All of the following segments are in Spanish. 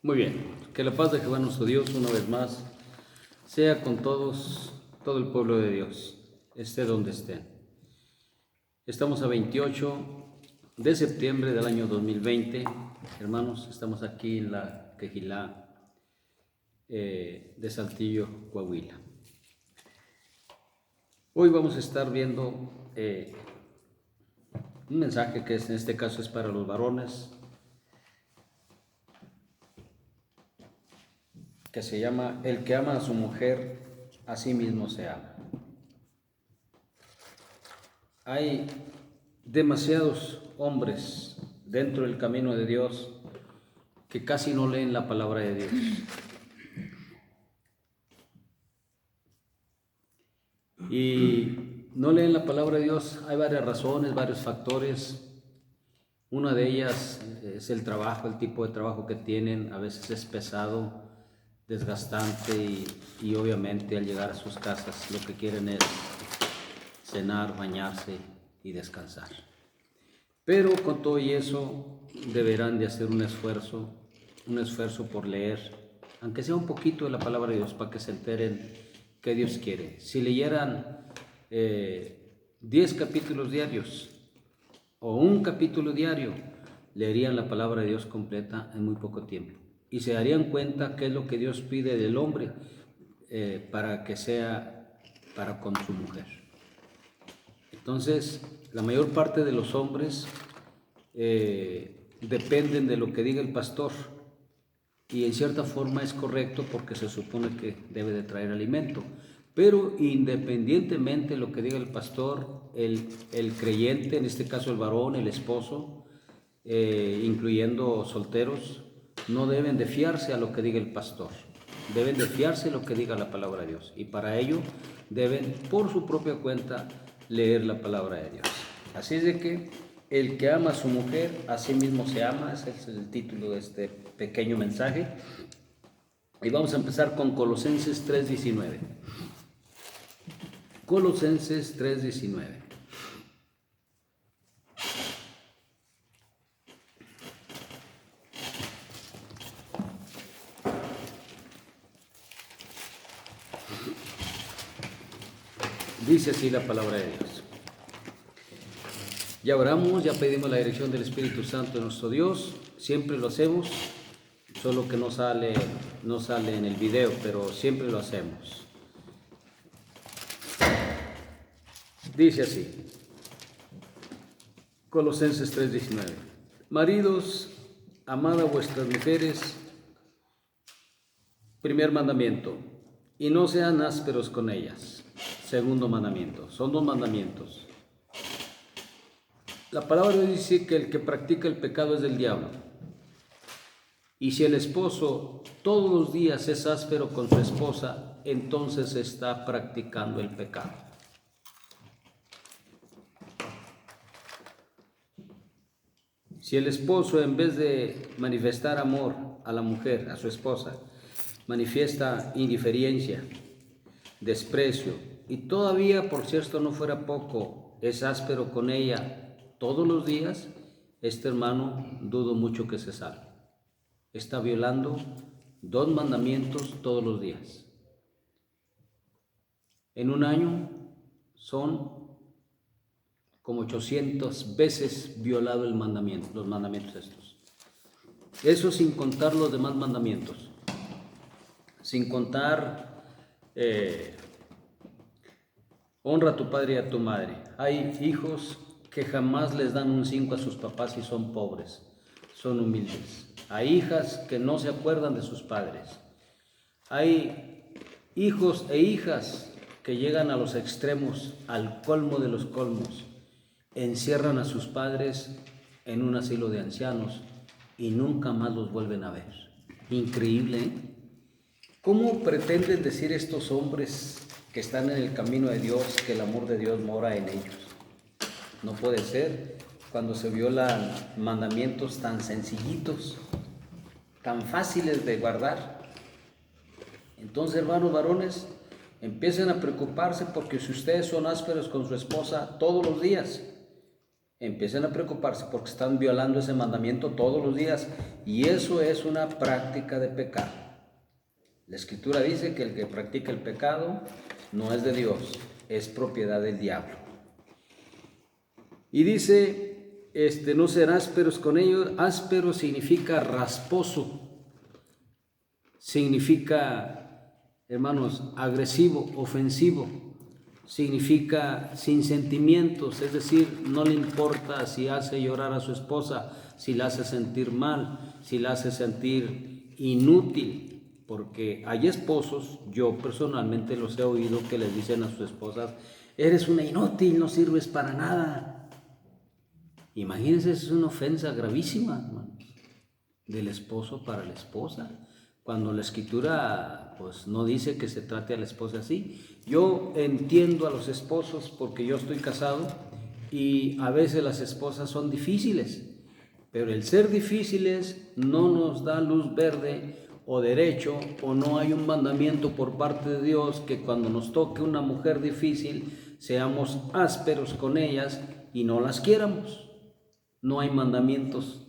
Muy bien, que la paz de Jehová nuestro Dios una vez más sea con todos, todo el pueblo de Dios, esté donde estén. Estamos a 28 de septiembre del año 2020, hermanos, estamos aquí en la Quejilá de Saltillo, Coahuila. Hoy vamos a estar viendo un mensaje que en este caso es para los varones, que se llama El que ama a su mujer, a sí mismo se ama. Hay demasiados hombres dentro del camino de Dios que casi no leen la palabra de Dios. Y no leen la palabra de Dios, hay varias razones, varios factores. Una de ellas es el trabajo, el tipo de trabajo que tienen, a veces es pesado, desgastante y obviamente al llegar a sus casas lo que quieren es cenar, bañarse y descansar. Pero con todo y eso deberán de hacer un esfuerzo por leer, aunque sea un poquito de la palabra de Dios para que se enteren qué Dios quiere. Si leyeran 10 capítulos diarios o un capítulo diario, leerían la palabra de Dios completa en muy poco tiempo y se darían cuenta qué es lo que Dios pide del hombre para que sea para con su mujer. Entonces, la mayor parte de los hombres dependen de lo que diga el pastor y en cierta forma es correcto porque se supone que debe de traer alimento. Pero independientemente de lo que diga el pastor, el creyente, en este caso el varón, el esposo, incluyendo solteros, no deben de fiarse a lo que diga el pastor. Deben de fiarse a lo que diga la palabra de Dios. Y para ello deben, por su propia cuenta, leer la palabra de Dios. Así es de que el que ama a su mujer, a sí mismo se ama. Ese es el título de este pequeño mensaje. Y vamos a empezar con Colosenses 3:19. Colosenses 3:19. Dice así la palabra de Dios. Ya oramos, ya pedimos la dirección del Espíritu Santo de nuestro Dios, siempre lo hacemos, solo que no sale en el video, pero siempre lo hacemos. Dice así, Colosenses 3:19. Maridos, amad a vuestras mujeres, primer mandamiento, y no sean ásperos con ellas. Segundo mandamiento, son 2 mandamientos. La palabra dice que el que practica el pecado es del diablo. Y si el esposo todos los días es áspero con su esposa, entonces está practicando el pecado. Si el esposo, en vez de manifestar amor a la mujer, a su esposa, manifiesta indiferencia, desprecio, y todavía, por si esto no fuera poco, es áspero con ella todos los días, este hermano dudo mucho que se salve. Está violando 2 mandamientos todos los días. En un año son como 800 veces violado el mandamiento, los mandamientos estos. Eso sin contar los demás mandamientos, sin contar honra a tu padre y a tu madre. Hay hijos que jamás les dan un 5 a sus papás y son pobres, son humildes. Hay hijas que no se acuerdan de sus padres. Hay hijos e hijas que llegan a los extremos, al colmo de los colmos. Encierran a sus padres en un asilo de ancianos y nunca más los vuelven a ver. Increíble, ¿eh? ¿Cómo pretenden decir estos hombres que están en el camino de Dios que el amor de Dios mora en ellos? No puede ser cuando se violan mandamientos tan sencillitos, tan fáciles de guardar. Entonces, hermanos varones, empiecen a preocuparse porque si ustedes son ásperos con su esposa todos los días, empiecen a preocuparse porque están violando ese mandamiento todos los días, y eso es una práctica de pecado. La Escritura dice que el que practica el pecado no es de Dios, es propiedad del diablo. Y dice, no ser ásperos con ellos. Áspero significa rasposo, significa, hermanos, agresivo, ofensivo, significa sin sentimientos, es decir, no le importa si hace llorar a su esposa, si la hace sentir mal, si la hace sentir inútil. Porque hay esposos, yo personalmente los he oído, que les dicen a sus esposas: eres una inútil, no sirves para nada. Imagínense, es una ofensa gravísima, hermanos, del esposo para la esposa, cuando la Escritura pues no dice que se trate a la esposa así. Yo entiendo a los esposos porque yo estoy casado, y a veces las esposas son difíciles, pero el ser difíciles no nos da luz verde o derecho, o no hay un mandamiento por parte de Dios que cuando nos toque una mujer difícil seamos ásperos con ellas y no las quieramos. No hay mandamientos,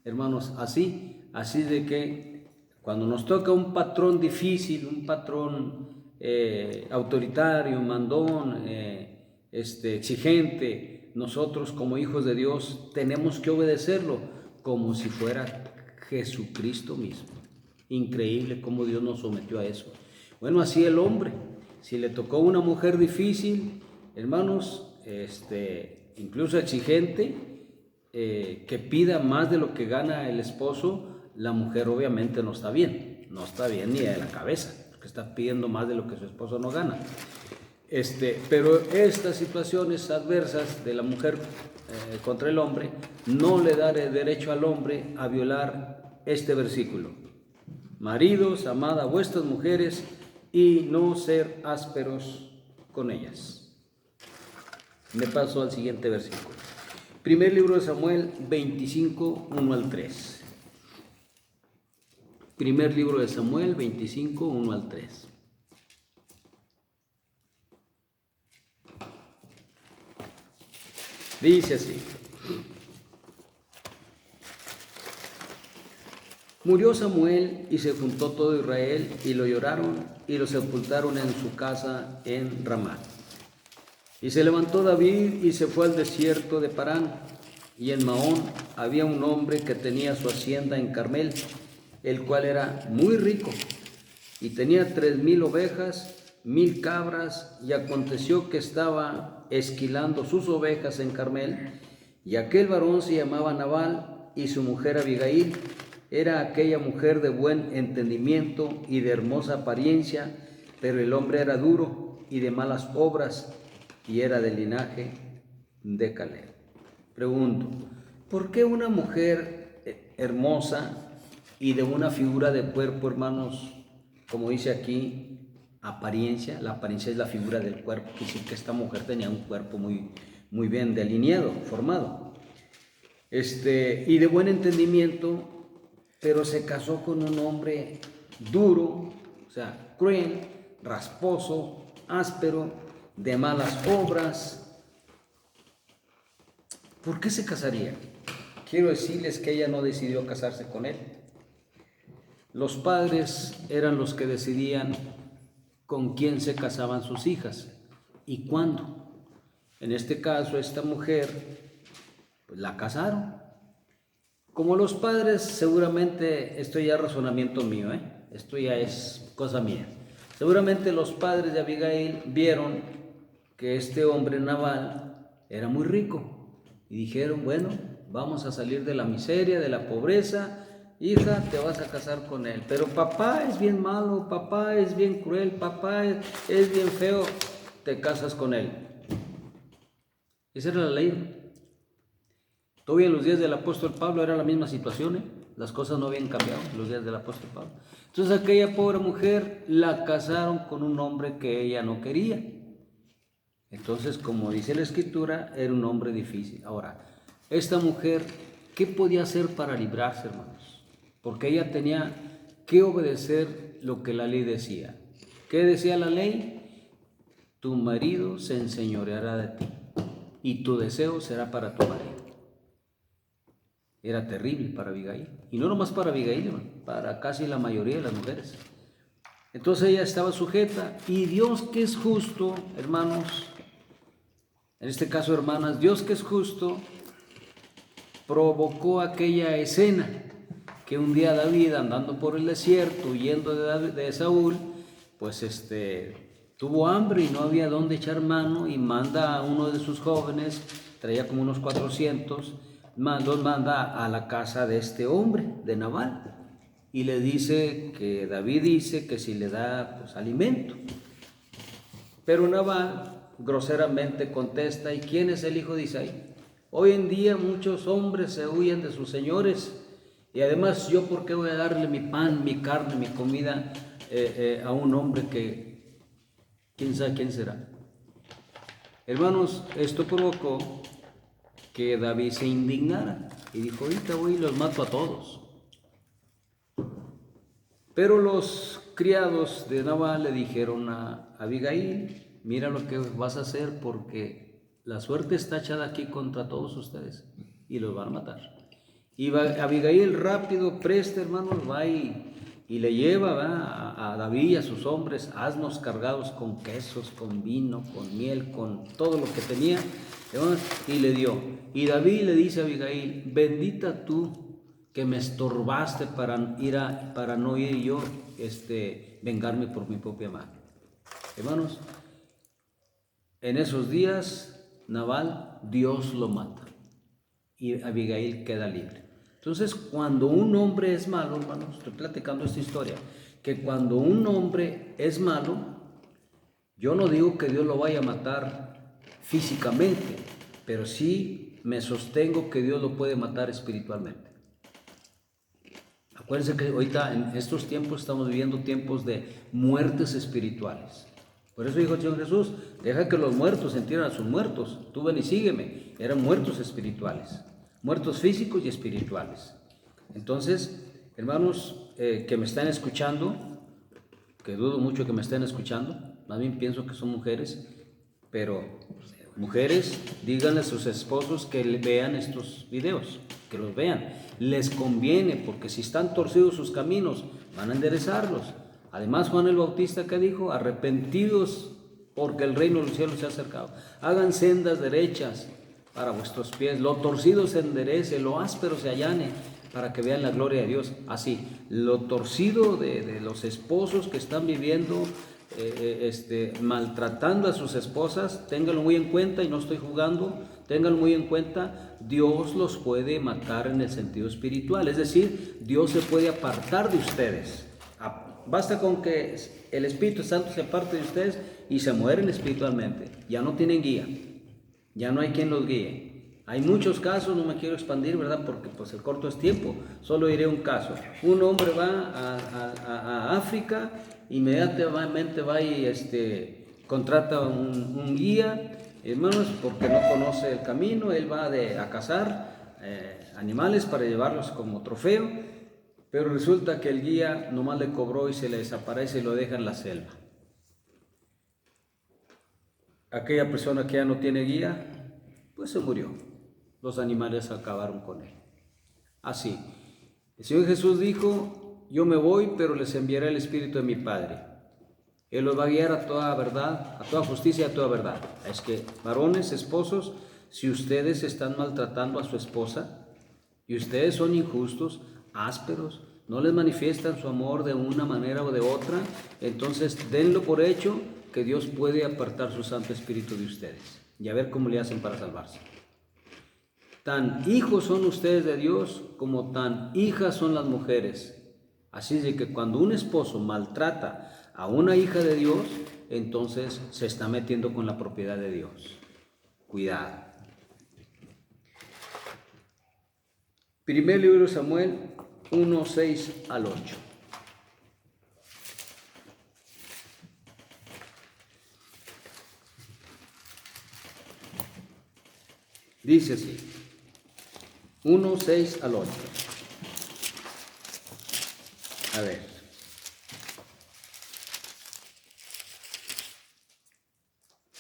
hermanos, así de que cuando nos toca un patrón difícil, un patrón autoritario, mandón, exigente, nosotros como hijos de Dios tenemos que obedecerlo como si fuera Jesucristo mismo. Increíble cómo Dios nos sometió a eso. Bueno, así el hombre, si le tocó una mujer difícil, hermanos, incluso exigente, que pida más de lo que gana el esposo, la mujer obviamente no está bien ni de la cabeza, porque está pidiendo más de lo que su esposo no gana. Pero estas situaciones adversas de la mujer contra el hombre no le da derecho al hombre a violar este versículo. Maridos, amad a vuestras mujeres y no ser ásperos con ellas. Me paso al siguiente versículo. Primer libro de Samuel 25, 1 al 3. Primer libro de Samuel 25, 1 al 3. Dice así: murió Samuel y se juntó todo Israel y lo lloraron y lo sepultaron en su casa en Ramá. Y se levantó David y se fue al desierto de Parán, y en Maón había un hombre que tenía su hacienda en Carmel, el cual era muy rico, y tenía 3,000 ovejas, 1,000 cabras, y aconteció que estaba esquilando sus ovejas en Carmel, y aquel varón se llamaba Nabal, y su mujer Abigail era aquella mujer de buen entendimiento y de hermosa apariencia, pero el hombre era duro y de malas obras, y era del linaje de Caleb. Pregunto, ¿por qué una mujer hermosa y de una figura de cuerpo, hermanos, como dice aquí, apariencia? La apariencia es la figura del cuerpo, quiere decir que esta mujer tenía un cuerpo muy bien delineado, formado, y de buen entendimiento, pero se casó con un hombre duro, o sea, cruel, rasposo, áspero, de malas obras. ¿Por qué se casaría? Quiero decirles que ella no decidió casarse con él. Los padres eran los que decidían con quién se casaban sus hijas y cuándo. En este caso, esta mujer, pues la casaron. Como los padres, seguramente, esto ya es razonamiento mío, esto ya es cosa mía. Seguramente los padres de Abigail vieron que este hombre Nabal era muy rico y dijeron: bueno, vamos a salir de la miseria, de la pobreza, hija, te vas a casar con él. Pero papá es bien malo, papá es bien cruel, papá es bien feo, te casas con él. Esa era la ley. Todavía en los días del apóstol Pablo era la misma situación, las cosas no habían cambiado en los días del apóstol Pablo. Entonces aquella pobre mujer la casaron con un hombre que ella no quería. Entonces, como dice la Escritura, era un hombre difícil. Ahora, esta mujer, ¿qué podía hacer para librarse, hermanos? Porque ella tenía que obedecer lo que la ley decía. ¿Qué decía la ley? Tu marido se enseñoreará de ti y tu deseo será para tu marido. Era terrible para Abigail. Y no nomás para Abigail, hermano, para casi la mayoría de las mujeres. Entonces ella estaba sujeta y Dios, que es justo, hermanos, en este caso hermanas, Dios, que es justo, provocó aquella escena que un día David, andando por el desierto, huyendo de Saúl, pues tuvo hambre y no había dónde echar mano, y manda a uno de sus jóvenes, traía como unos 400, los manda a la casa de este hombre, de Nabal, y le dice que David dice que si le da pues alimento. Pero Nabal groseramente contesta: ¿y quién es el hijo de Isaí? Hoy en día muchos hombres se huyen de sus señores, y además yo por qué voy a darle mi pan, mi carne, mi comida a un hombre que quién sabe quién será. Hermanos, esto provocó que David se indignara y dijo: ahorita voy y los mato a todos. Pero los criados de Nabal le dijeron a Abigail: mira lo que vas a hacer, porque la suerte está echada aquí contra todos ustedes y los van a matar. Y Abigail rápido, presta, hermanos, va y le lleva a David y a sus hombres asnos cargados con quesos, con vino, con miel, con todo lo que tenía, hermanos, y le dio. Y David le dice a Abigail: bendita tú que me estorbaste para no ir yo vengarme por mi propia mano. Hermanos, en esos días Nabal, Dios lo mata y Abigail queda libre. Entonces, cuando un hombre es malo, hermanos, estoy platicando esta historia, que cuando un hombre es malo, yo no digo que Dios lo vaya a matar físicamente, pero sí me sostengo que Dios lo puede matar espiritualmente. Acuérdense que ahorita en estos tiempos estamos viviendo tiempos de muertes espirituales. Por eso dijo el Señor Jesús: deja que los muertos entierren a sus muertos, tú ven y sígueme. Eran muertos espirituales, muertos físicos y espirituales. Entonces, hermanos que me están escuchando, que dudo mucho que me estén escuchando, más bien pienso que son mujeres, pero mujeres, díganle a sus esposos que vean estos videos, que los vean. Les conviene, porque si están torcidos sus caminos, van a enderezarlos. Además, Juan el Bautista, ¿qué dijo? Arrepentidos, porque el reino de los cielos se ha acercado. Hagan sendas derechas para vuestros pies, lo torcido se enderece, lo áspero se allane, para que vean la gloria de Dios. Así, lo torcido de los esposos que están viviendo maltratando a sus esposas, ténganlo muy en cuenta, y no estoy jugando, ténganlo muy en cuenta. Dios los puede matar en el sentido espiritual, es decir, Dios se puede apartar de ustedes. Basta con que el Espíritu Santo se aparte de ustedes y se mueren espiritualmente, ya no tienen guía, ya no hay quien los guíe. Hay muchos casos, no me quiero expandir, ¿verdad? Porque pues el corto es tiempo, solo diré un caso. Un hombre va a África, inmediatamente va y contrata un guía, hermanos, porque no conoce el camino. Él va a cazar animales para llevarlos como trofeo, pero resulta que el guía nomás le cobró y se le desaparece y lo deja en la selva. Aquella persona que ya no tiene guía, pues se murió. Los animales acabaron con él. Así, el Señor Jesús dijo: yo me voy, pero les enviaré el Espíritu de mi Padre. Él los va a guiar a toda verdad, a toda justicia y a toda verdad. Es que, varones, esposos, si ustedes están maltratando a su esposa y ustedes son injustos, ásperos, no les manifiestan su amor de una manera o de otra, entonces denlo por hecho que Dios puede apartar su Santo Espíritu de ustedes y a ver cómo le hacen para salvarse. Tan hijos son ustedes de Dios como tan hijas son las mujeres. Así es de que cuando un esposo maltrata a una hija de Dios, entonces se está metiendo con la propiedad de Dios. Cuidado. Primer libro de Samuel 1, 6 al 8. Dice así, 1, 6 al 8. A ver.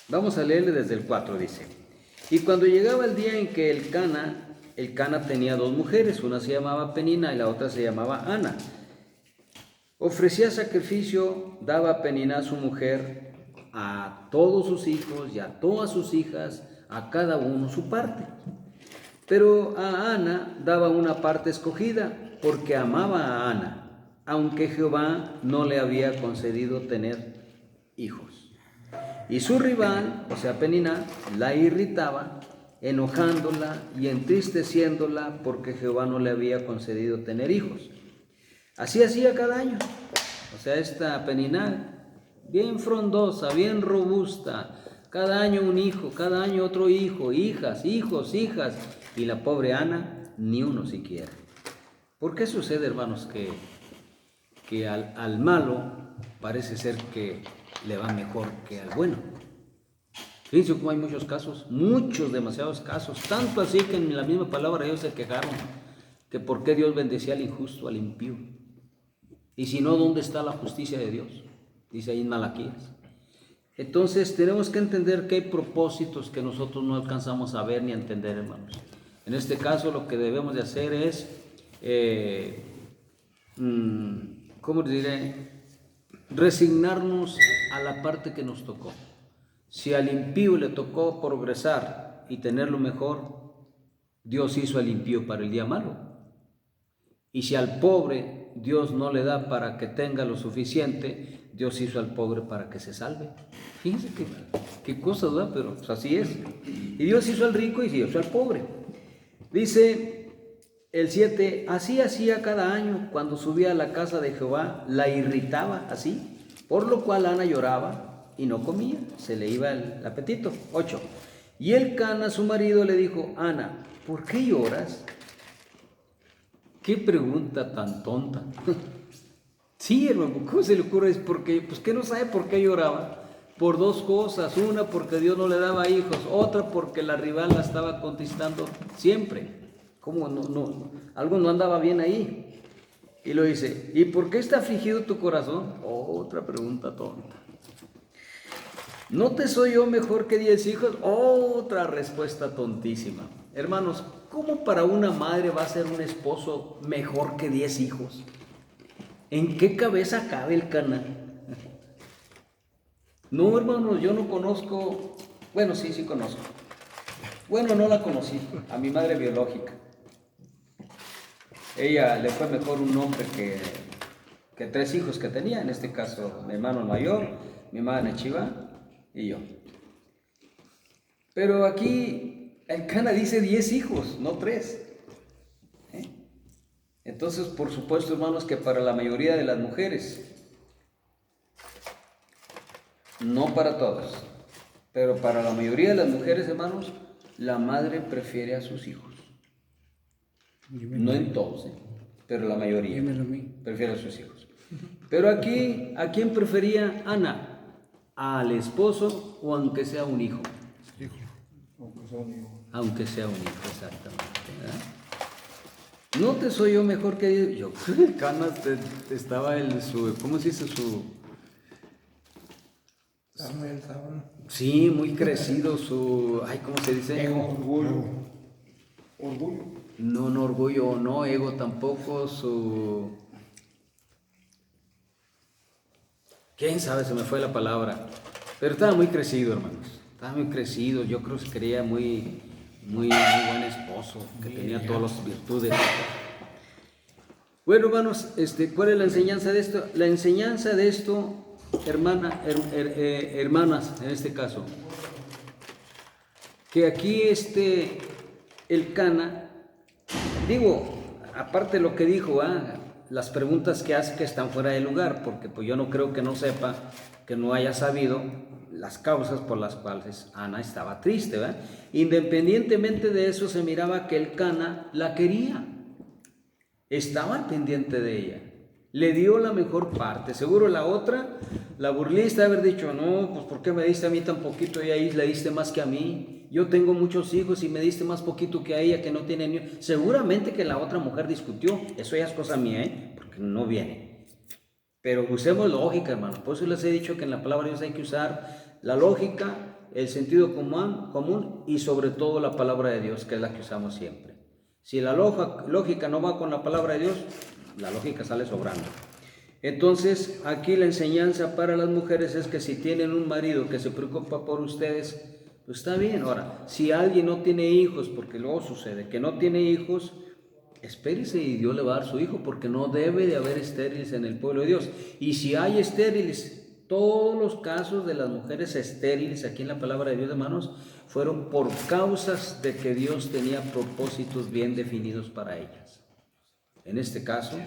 Vamos a leerle desde el 4, dice: y cuando llegaba el día en que Elcana, el Cana tenía dos mujeres, una se llamaba Penina y la otra se llamaba Ana. Ofrecía sacrificio, daba a Penina a su mujer, a todos sus hijos y a todas sus hijas, a cada uno su parte. Pero a Ana daba una parte escogida, porque amaba a Ana, aunque Jehová no le había concedido tener hijos. Y su rival, o sea Penina, la irritaba, enojándola y entristeciéndola, porque Jehová no le había concedido tener hijos. Así hacía cada año. O sea, esta Penina, bien frondosa, bien robusta, cada año un hijo, cada año otro hijo, hijas, hijos, hijas, y la pobre Ana, ni uno siquiera. ¿Por qué sucede, hermanos, que al malo parece ser que le va mejor que al bueno? Fíjense cómo hay muchos casos, muchos, demasiados casos, tanto así que en la misma palabra ellos se quejaron, que por qué Dios bendecía al injusto, al impío. Y si no, ¿dónde está la justicia de Dios? Dice ahí en Malaquías. Entonces tenemos que entender que hay propósitos que nosotros no alcanzamos a ver ni a entender, hermanos. En este caso lo que debemos de hacer es, ¿cómo les diré? Resignarnos a la parte que nos tocó. Si al impío le tocó progresar y tenerlo mejor, Dios hizo al impío para el día malo. Y si al pobre Dios no le da para que tenga lo suficiente, Dios hizo al pobre para que se salve. Fíjense qué cosa, ¿verdad? Pero pues así es. Y Dios hizo al rico y Dios hizo al pobre. Dice el 7, así hacía cada año cuando subía a la casa de Jehová, la irritaba así, por lo cual Ana lloraba y no comía, se le iba el apetito. 8, y el Cana, su marido, le dijo, Ana, ¿por qué lloras? Qué pregunta tan tonta. Sí, hermano, ¿cómo se le ocurre? Es porque, pues que no sabe por qué lloraba. Por dos cosas, una porque Dios no le daba hijos, otra porque la rival la estaba conquistando siempre. ¿Cómo no? Algo no andaba bien ahí. Y lo dice, ¿y por qué está afligido tu corazón? Otra pregunta tonta. ¿No te soy yo mejor que 10 hijos? Otra respuesta tontísima. Hermanos, ¿cómo para una madre va a ser un esposo mejor que 10 hijos? ¿En qué cabeza cabe el Cana? No, hermanos, yo no conozco, bueno, sí conozco. Bueno, no la conocí, a mi madre biológica. Ella le fue mejor un hombre que 3 hijos que tenía, en este caso mi hermano mayor, mi madre Chiva y yo. Pero aquí el Cana dice 10 hijos, no 3. Entonces, por supuesto, hermanos, que para la mayoría de las mujeres, no para todas, pero para la mayoría de las mujeres, hermanos, la madre prefiere a sus hijos. No en todos, pero la mayoría prefiere a sus hijos. Pero aquí, ¿a quién prefería Ana? ¿Al esposo o aunque sea un hijo? Aunque sea un hijo, exactamente, ¿verdad? No te soy yo mejor que Dios. Yo creo que el Cana estaba en su, ¿cómo se dice? Sí, muy crecido su, ay, ¿cómo se dice? Orgullo. No, orgullo, no, ego tampoco, su... ¿Quién sabe? Se me fue la palabra. Pero estaba muy crecido, hermanos. Estaba muy crecido. Yo creo que se creía muy buen esposo, que tenía todas las virtudes. Bueno, hermanos, ¿cuál es la enseñanza de esto? La enseñanza de esto, hermanas, en este caso, que aquí el Cana, digo, aparte de lo que dijo, las preguntas que hace que están fuera de lugar, porque pues yo no creo que no sepa, que no haya sabido las causas por las cuales Ana estaba triste, ¿verdad? Independientemente de eso, se miraba que el Cana la quería, estaba al pendiente de ella, le dio la mejor parte. Seguro la otra, la burlista, haber dicho, no, pues ¿por qué me diste a mí tan poquito y ahí le diste más que a mí? Yo tengo muchos hijos y me diste más poquito que a ella que no tiene ni... Seguramente que la otra mujer discutió, eso ya es cosa mía, porque no viene. Pero usemos lógica, hermanos. Por eso les he dicho que en la palabra de Dios hay que usar la lógica, el sentido común y sobre todo la palabra de Dios, que es la que usamos siempre. Si la lógica no va con la palabra de Dios, la lógica sale sobrando. Entonces, aquí la enseñanza para las mujeres es que si tienen un marido que se preocupa por ustedes, pues está bien. Ahora, si alguien no tiene hijos, porque luego sucede que no tiene hijos, espérese y Dios le va a dar su hijo, porque no debe de haber estériles en el pueblo de Dios. Y si hay estériles, todos los casos de las mujeres estériles aquí en la palabra de Dios, hermanos, fueron por causas de que Dios tenía propósitos bien definidos para ellas. En este caso,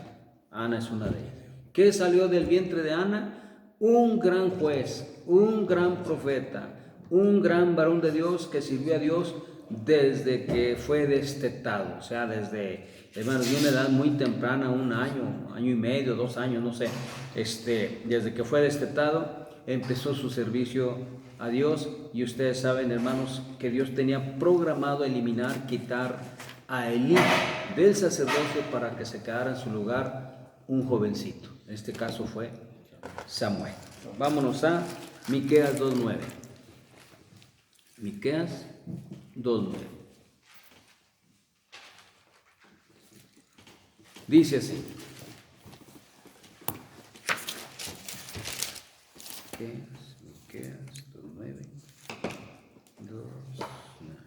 Ana es una de ellas. ¿Qué salió del vientre de Ana? Un gran juez, un gran profeta, un gran varón de Dios que sirvió a Dios desde que fue destetado, o sea, desde, hermanos, de una edad muy temprana, un año y medio, 2 años, no sé, desde que fue destetado, empezó su servicio a Dios. Y ustedes saben, hermanos, que Dios tenía programado eliminar, quitar a Elí del sacerdocio para que se quedara en su lugar un jovencito. En este caso fue Samuel. Vámonos a Miqueas 2:9. Miqueas 2:9. Dice así. Miqueas 2:9. 2:9.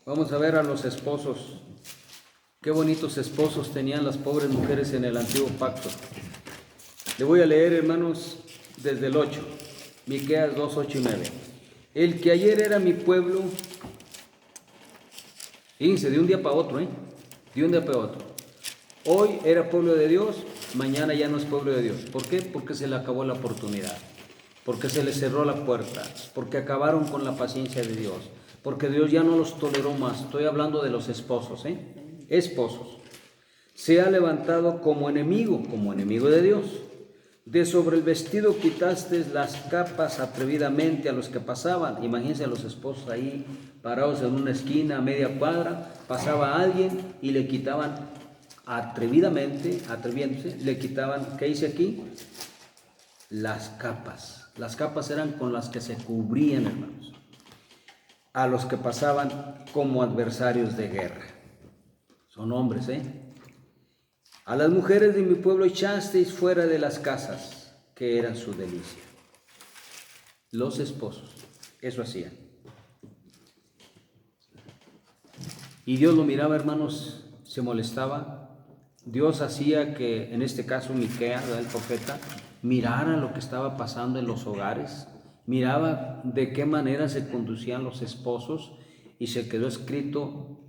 Vamos a ver a los esposos. Qué bonitos esposos tenían las pobres mujeres en el antiguo pacto. Le voy a leer, hermanos, desde el 8. Miqueas 2, 8 y 9. El que ayer era mi pueblo, fíjense, de un día para otro, de un día para otro. Hoy era pueblo de Dios, mañana ya no es pueblo de Dios. ¿Por qué? Porque se le acabó la oportunidad, porque se le cerró la puerta, porque acabaron con la paciencia de Dios, porque Dios ya no los toleró más. Estoy hablando de los esposos, esposos. Se ha levantado como enemigo de Dios. De sobre el vestido quitaste las capas atrevidamente a los que pasaban. Imagínense a los esposos ahí parados en una esquina a media cuadra, pasaba alguien y le quitaban atreviéndose, le quitaban, ¿qué dice aquí? Las capas. Las capas eran con las que se cubrían, hermanos, a los que pasaban como adversarios de guerra. Son hombres, A las mujeres de mi pueblo echasteis fuera de las casas, que eran su delicia. Los esposos, eso hacían. Y Dios lo miraba, hermanos, se molestaba. Dios hacía que, en este caso, Miqueas, el profeta, mirara lo que estaba pasando en los hogares, miraba de qué manera se conducían los esposos, y se quedó escrito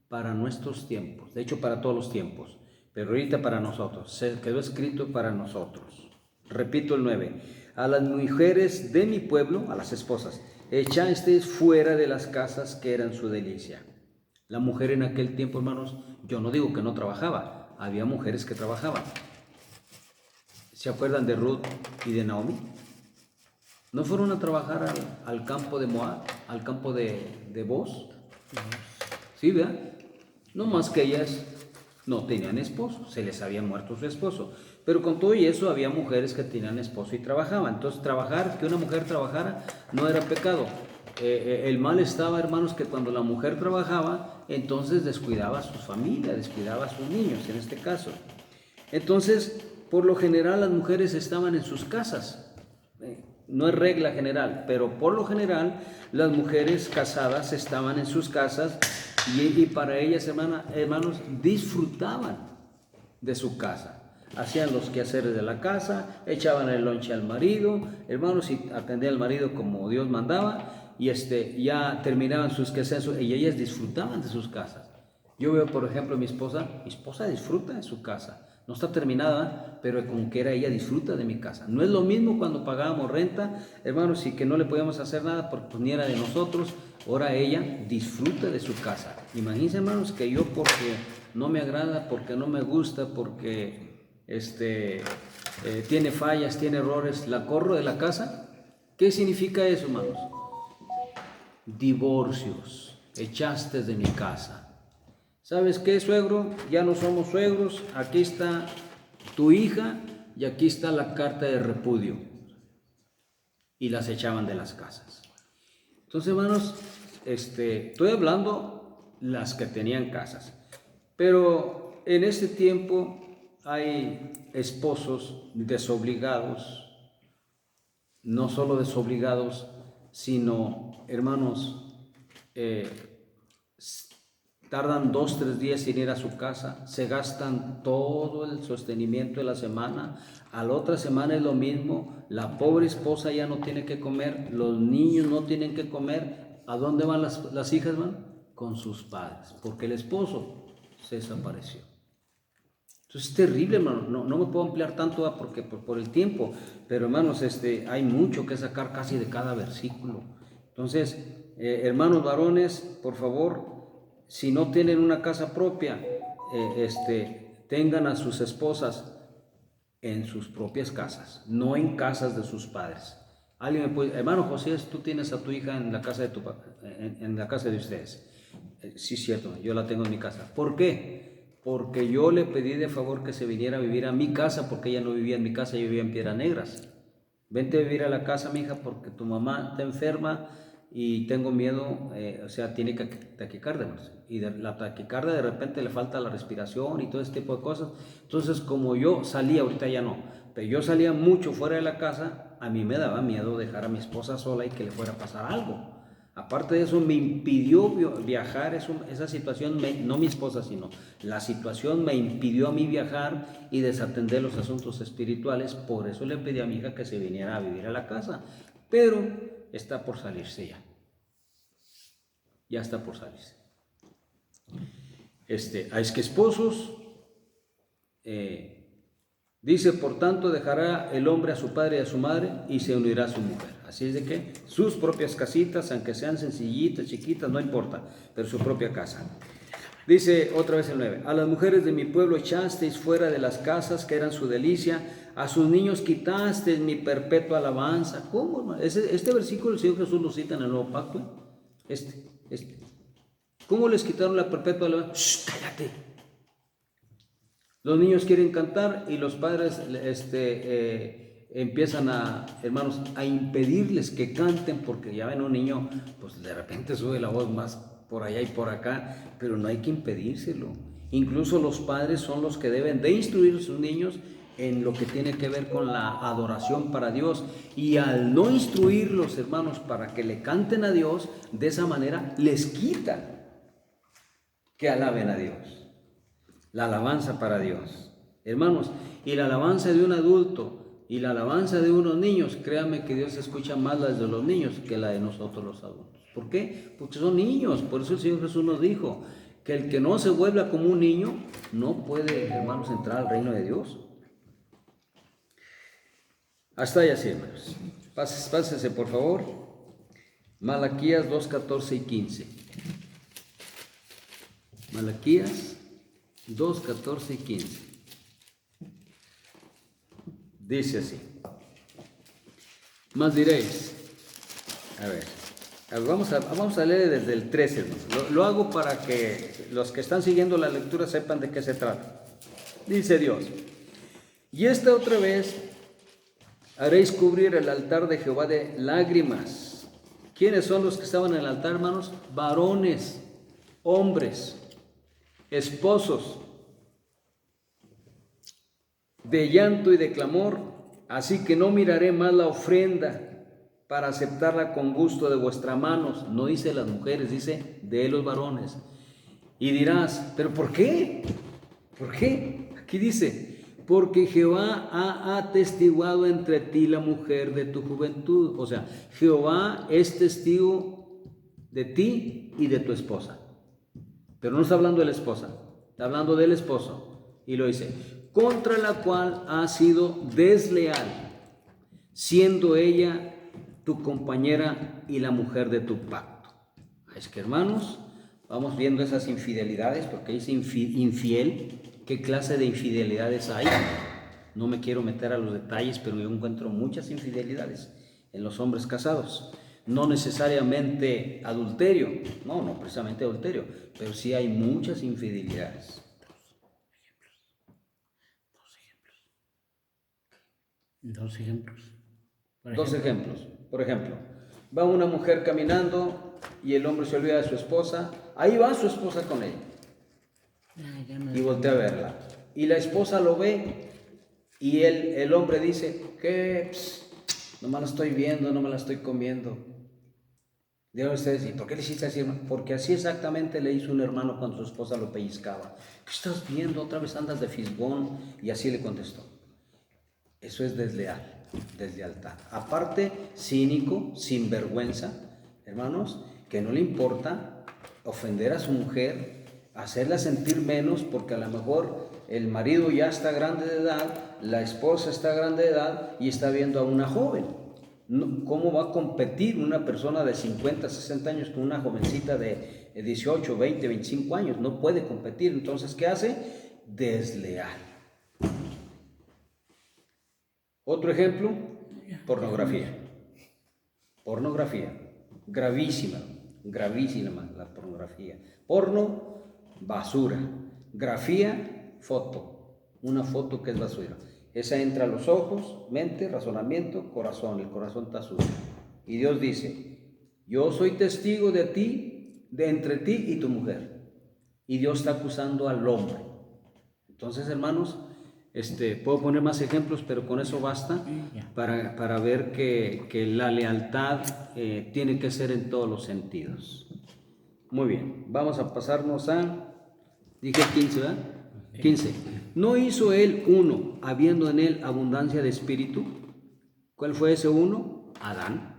para nuestros tiempos, de hecho para todos los tiempos, pero ahorita para nosotros, se quedó escrito para nosotros. Repito el 9, a las mujeres de mi pueblo, a las esposas, echasteis fuera de las casas que eran su delicia. La mujer en aquel tiempo, hermanos, yo no digo que no trabajaba, había mujeres que trabajaban. ¿Se acuerdan de Ruth y de Naomi? ¿No fueron a trabajar al campo de Moab, al campo de Boz? Sí, ¿verdad? No más que ellas no tenían esposo, se les había muerto su esposo. Pero con todo y eso había mujeres que tenían esposo y trabajaban. Entonces que una mujer trabajara no era pecado. El mal estaba, hermanos, que cuando la mujer trabajaba, entonces descuidaba a su familia, descuidaba a sus niños, en este caso. Entonces, por lo general, las mujeres estaban en sus casas. No es regla general, pero por lo general, las mujeres casadas estaban en sus casas y para ellas, hermanos, disfrutaban de su casa. Hacían los quehaceres de la casa, echaban el lonche al marido, hermanos, y atendían al marido como Dios mandaba, y ya terminaban sus quehaceres y ellas disfrutaban de sus casas. Yo veo, por ejemplo, mi esposa disfruta de su casa. No está terminada, pero como quiera ella disfruta de mi casa. No es lo mismo cuando pagábamos renta, hermanos, y que no le podíamos hacer nada porque pues, ni era de nosotros. Ahora ella disfruta de su casa. Imagínense, hermanos, que yo porque no me agrada, porque no me gusta, porque tiene fallas, tiene errores, la corro de la casa. ¿Qué significa eso, hermanos? Divorcios. Echaste de mi casa. ¿Sabes qué, suegro? Ya no somos suegros, aquí está tu hija y aquí está la carta de repudio. Y las echaban de las casas. Entonces, hermanos, estoy hablando las que tenían casas. Pero en este tiempo hay esposos desobligados, no solo desobligados, sino, hermanos, tardan 2, 3 días sin ir a su casa, se gastan todo el sostenimiento de la semana, a la otra semana es lo mismo, la pobre esposa ya no tiene que comer, los niños no tienen que comer. ¿A dónde van las hijas? Van con sus padres, porque el esposo se desapareció. Entonces es terrible, hermano. No me puedo ampliar tanto porque por el tiempo, pero hermanos, hay mucho que sacar casi de cada versículo. Entonces, hermanos varones, por favor, si no tienen una casa propia, tengan a sus esposas en sus propias casas, no en casas de sus padres. Alguien me puede, hermano José, tú tienes a tu hija en la casa de tu papá, en la casa de ustedes. Sí, cierto, yo la tengo en mi casa. ¿Por qué? Porque yo le pedí de favor que se viniera a vivir a mi casa, porque ella no vivía en mi casa, yo vivía en Piedras Negras. Vente a vivir a la casa, mija, porque tu mamá está enferma y tengo miedo, tiene taquicardia, y la taquicardia de repente le falta la respiración y todo este tipo de cosas. Entonces, como yo salía, ahorita ya no, pero yo salía mucho fuera de la casa, a mí me daba miedo dejar a mi esposa sola y que le fuera a pasar algo. Aparte de eso, me impidió viajar, esa situación, no mi esposa, sino la situación me impidió a mí viajar y desatender los asuntos espirituales. Por eso le pedí a mi hija que se viniera a vivir a la casa, pero está por salirse ya. Ya está por salirse. Es que esposos, dice, por tanto, dejará el hombre a su padre y a su madre y se unirá a su mujer. Así es de que sus propias casitas, aunque sean sencillitas, chiquitas, no importa, pero su propia casa. Dice otra vez el 9, a las mujeres de mi pueblo echasteis fuera de las casas que eran su delicia, a sus niños quitasteis mi perpetua alabanza. ¿Cómo? Este versículo el Señor Jesús lo cita en el Nuevo Pacto. ¿Cómo les quitaron la perpetua alabanza? ¡Shh, cállate! Los niños quieren cantar y los padres empiezan hermanos, a impedirles que canten, porque ya ven un niño, pues de repente sube la voz más por allá y por acá, pero no hay que impedírselo. Incluso los padres son los que deben de instruir a sus niños en lo que tiene que ver con la adoración para Dios, y al no instruirlos, hermanos, para que le canten a Dios, de esa manera les quitan que alaben a Dios. La alabanza para Dios, hermanos, y la alabanza de un adulto y la alabanza de unos niños, créanme que Dios escucha más la de los niños que la de nosotros los adultos. ¿Por qué? Porque son niños. Por eso el Señor Jesús nos dijo que el que no se vuelva como un niño no puede, hermanos, entrar al reino de Dios. Hasta ahí así, hermanos. Pásense por favor. Malaquías 2, 14 y 15. Malaquías 2, 14 y 15. Dice así. Más diréis. A ver, vamos a leer desde el 13, hermanos. Lo hago para que los que están siguiendo la lectura sepan de qué se trata. Dice Dios. Y esta otra vez haréis cubrir el altar de Jehová de lágrimas. ¿Quiénes son los que estaban en el altar, hermanos? Varones, hombres, esposos, de llanto y de clamor, así que no miraré más la ofrenda para aceptarla con gusto de vuestras manos. No dice las mujeres, dice de los varones. Y dirás, ¿pero por qué? ¿Por qué? Aquí dice, porque Jehová ha atestiguado entre ti la mujer de tu juventud. O sea, Jehová es testigo de ti y de tu esposa. Pero no está hablando de la esposa, está hablando del esposo. Y lo dice, contra la cual has sido desleal, siendo ella tu compañera y la mujer de tu pacto. Es que, hermanos, vamos viendo esas infidelidades, porque dice infiel. ¿Qué clase de infidelidades hay? No me quiero meter a los detalles, pero yo encuentro muchas infidelidades en los hombres casados. No necesariamente adulterio, no precisamente adulterio, pero sí hay muchas infidelidades. Dos ejemplos. Dos ejemplos. Por ejemplo, va una mujer caminando y el hombre se olvida de su esposa. Ahí va su esposa con ella. Y voltea a verla. Y la esposa lo ve y el hombre dice, ¿qué? Nomás la estoy viendo, no me la estoy comiendo. Deben ustedes decir, ¿por qué le hiciste así, hermano? Porque así exactamente le hizo un hermano cuando su esposa lo pellizcaba. ¿Qué estás viendo? Otra vez andas de fisgón. Y así le contestó. Eso es deslealtad. Aparte, cínico, sinvergüenza, hermanos, que no le importa ofender a su mujer, hacerla sentir menos, porque a lo mejor el marido ya está grande de edad, la esposa está grande de edad y está viendo a una joven. ¿Cómo va a competir una persona de 50, 60 años con una jovencita de 18, 20, 25 años? No puede competir. Entonces, ¿qué hace? Desleal. Otro ejemplo, pornografía. Pornografía. Gravísima la pornografía. Porno, basura. Grafía, foto. Una foto que es basura. Esa entra a los ojos, mente, razonamiento, corazón. El corazón está sucio. Y Dios dice, yo soy testigo de ti, de entre ti y tu mujer. Y Dios está acusando al hombre. Entonces, hermanos, puedo poner más ejemplos, pero con eso basta para ver que la lealtad tiene que ser en todos los sentidos. Muy bien, vamos a pasarnos a, dije 15, ¿verdad? 15. ¿No hizo él uno, habiendo en él abundancia de espíritu? ¿Cuál fue ese uno? Adán.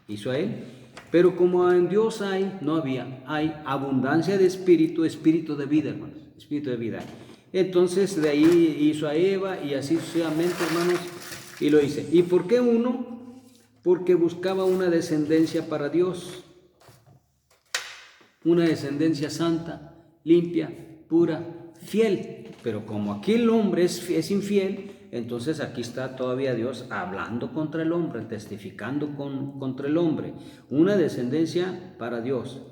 Hizo a él. Pero como en Dios hay abundancia de espíritu, espíritu de vida, hermanos, espíritu de vida. Entonces de ahí hizo a Eva y así sucesivamente, hermanos, y lo hice. ¿Y por qué uno? Porque buscaba una descendencia para Dios, una descendencia santa, limpia, pura, fiel. Pero como aquí el hombre es infiel, entonces aquí está todavía Dios hablando contra el hombre, testificando contra el hombre. Una descendencia para Dios,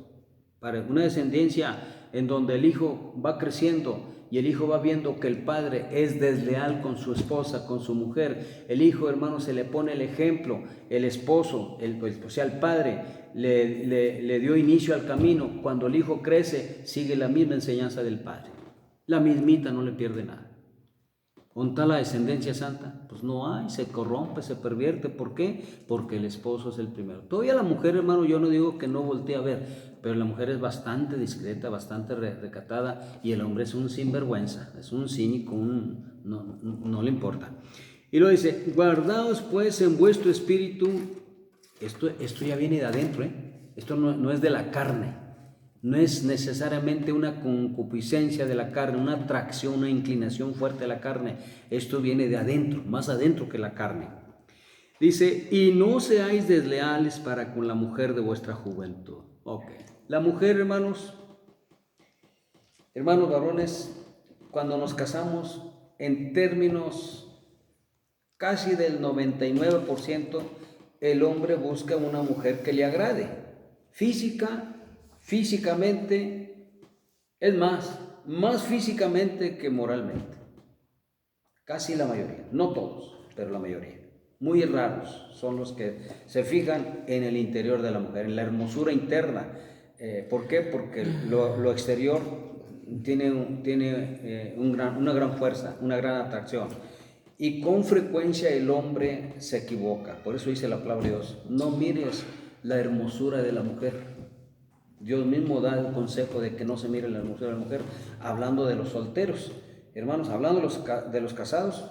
para una descendencia en donde el hijo va creciendo y el hijo va viendo que el padre es desleal con su esposa, con su mujer. El hijo, hermano, se le pone el ejemplo. El esposo, o sea, el padre le dio inicio al camino. Cuando el hijo crece, sigue la misma enseñanza del padre. La mismita, no le pierde nada. ¿Dónde está la descendencia santa? Pues no hay, se corrompe, se pervierte. ¿Por qué? Porque el esposo es el primero. Todavía la mujer, hermano, yo no digo que no voltee a ver, pero la mujer es bastante discreta, bastante recatada, y el hombre es un sinvergüenza, es un cínico, no le importa. Y lo dice, guardaos pues en vuestro espíritu. Esto ya viene de adentro, esto no es de la carne. No es necesariamente una concupiscencia de la carne, una atracción, una inclinación fuerte a la carne. Esto viene de adentro, más adentro que la carne. Dice, y no seáis desleales para con la mujer de vuestra juventud. Ok. La mujer, hermanos varones, cuando nos casamos, en términos casi del 99%, el hombre busca una mujer que le agrade. Físicamente, es más físicamente que moralmente. Casi la mayoría, no todos, pero la mayoría. Muy raros son los que se fijan en el interior de la mujer, en la hermosura interna. ¿Por qué? Porque lo exterior tiene una gran fuerza, una gran atracción. Y con frecuencia el hombre se equivoca. Por eso dice la palabra de Dios, no mires la hermosura de la mujer. Dios mismo da el consejo de que no se mire la hermosura de la mujer, hablando de los solteros. Hermanos, hablando de los casados,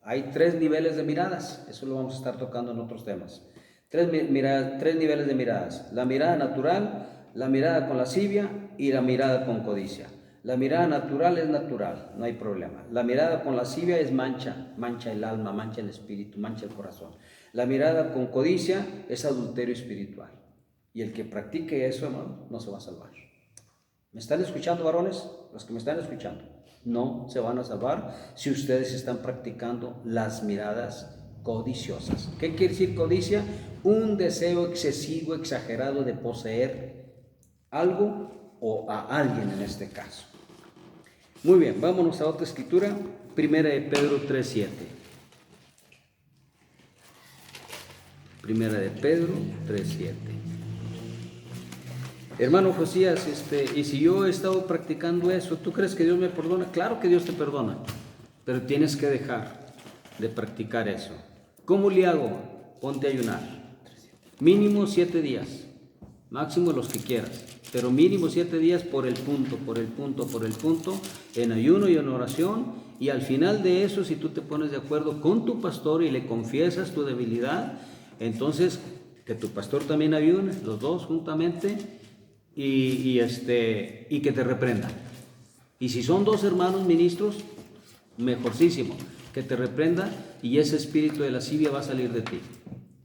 hay 3 niveles de miradas. Eso lo vamos a estar tocando en otros temas. 3 niveles de miradas. La mirada natural, la mirada con lascivia y la mirada con codicia. La mirada natural es natural, no hay problema. La mirada con lascivia es mancha el alma, mancha el espíritu, mancha el corazón. La mirada con codicia es adulterio espiritual. Y el que practique eso, hermano, no se va a salvar. ¿Me están escuchando, varones? Los que me están escuchando, no se van a salvar si ustedes están practicando las miradas codiciosas. ¿Qué quiere decir codicia? Un deseo excesivo, exagerado de poseer algo o a alguien en este caso. Muy bien, vámonos a otra escritura, 1 de Pedro 3:7. Primera de Pedro 3:7. Hermano Josías, y si yo he estado practicando eso, ¿tú crees que Dios me perdona? Claro que Dios te perdona, pero tienes que dejar de practicar eso. ¿Cómo le hago? Ponte a ayunar. Mínimo 7 días, máximo los que quieras, pero mínimo 7 días por el punto, en ayuno y en oración. Y al final de eso, si tú te pones de acuerdo con tu pastor y le confiesas tu debilidad, entonces que tu pastor también ayune, los dos juntamente, y que te reprenda. Y si son 2 hermanos ministros, mejorcísimo, que te reprenda, y ese espíritu de lascivia va a salir de ti.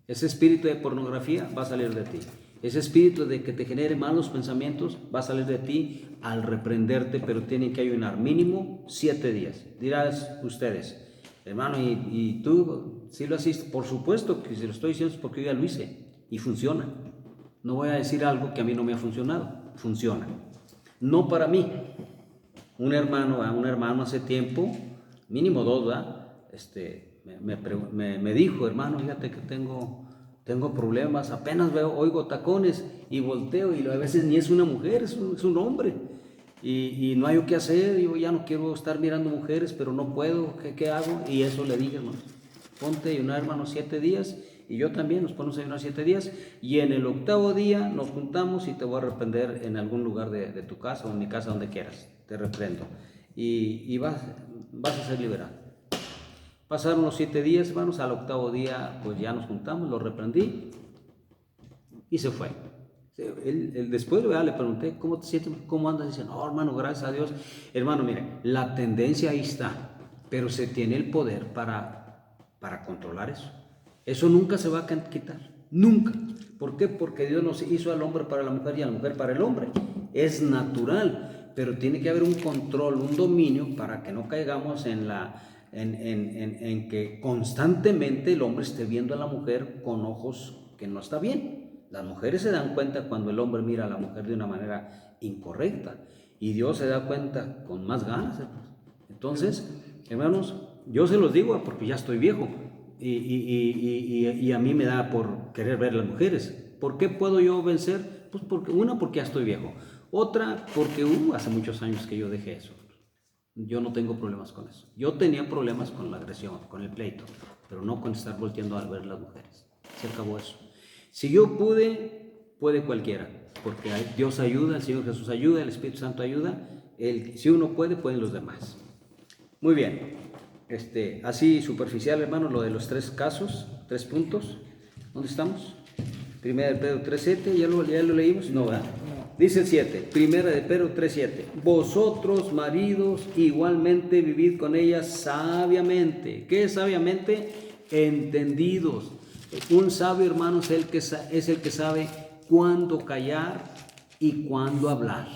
Ese espíritu de pornografía va a salir de ti. Ese espíritu de que te genere malos pensamientos va a salir de ti al reprenderte, pero tienen que ayunar mínimo 7 días. Dirás ustedes, hermano, ¿y tú sí lo hiciste? Por supuesto que si lo estoy diciendo es porque yo ya lo hice y funciona. No voy a decir algo que a mí no me ha funcionado. Funciona. No para mí. Un hermano hace tiempo, mínimo 2, ¿verdad? Me dijo, hermano, fíjate que tengo problemas, apenas oigo tacones y volteo, y a veces ni es una mujer, es un hombre, y no hay qué hacer. Yo ya no quiero estar mirando mujeres, pero no puedo, ¿qué hago? Y eso le dije, hermano, ponte a ayunar, hermano, 7 días, y yo también nos ponemos a ayunar 7 días, y en el 8º día nos juntamos y te voy a reprender en algún lugar de tu casa o en mi casa, donde quieras, te reprendo, y vas a ser liberado. Pasaron los 7 días, hermanos, al 8º día pues ya nos juntamos, lo reprendí y se fue. Después le pregunté, ¿cómo te sientes? ¿Cómo andas? Dice, no, hermano, gracias a Dios. Hermano, mire, la tendencia ahí está, pero se tiene el poder para controlar eso. Eso nunca se va a quitar, nunca. ¿Por qué? Porque Dios nos hizo al hombre para la mujer y a la mujer para el hombre. Es natural, pero tiene que haber un control, un dominio, para que no caigamos en que constantemente el hombre esté viendo a la mujer con ojos que no está bien. Las mujeres se dan cuenta cuando el hombre mira a la mujer de una manera incorrecta, y Dios se da cuenta con más ganas. Entonces, hermanos, yo se los digo porque ya estoy viejo, y a mí me da por querer ver a las mujeres. ¿Por qué puedo yo vencer? Pues porque ya estoy viejo. Otra, porque hace muchos años que yo dejé eso. Yo no tengo problemas con eso. Yo tenía problemas con la agresión, con el pleito, pero no con estar volteando a ver las mujeres. Se acabó eso. Si yo puede cualquiera, porque Dios ayuda, el Señor Jesús ayuda, el Espíritu Santo ayuda. Si uno pueden los demás. Muy bien. Así superficial, hermano, lo de los 3 casos, 3 puntos. ¿Dónde estamos? Primera de Pedro 3:7, ¿ya lo leímos? No, ¿verdad? Dice el 7, Primera de Pedro 3:7, vosotros, maridos, igualmente vivid con ellas sabiamente. ¿Qué es sabiamente? Entendidos. Un sabio, hermano, es el que sabe cuándo callar y cuándo hablar.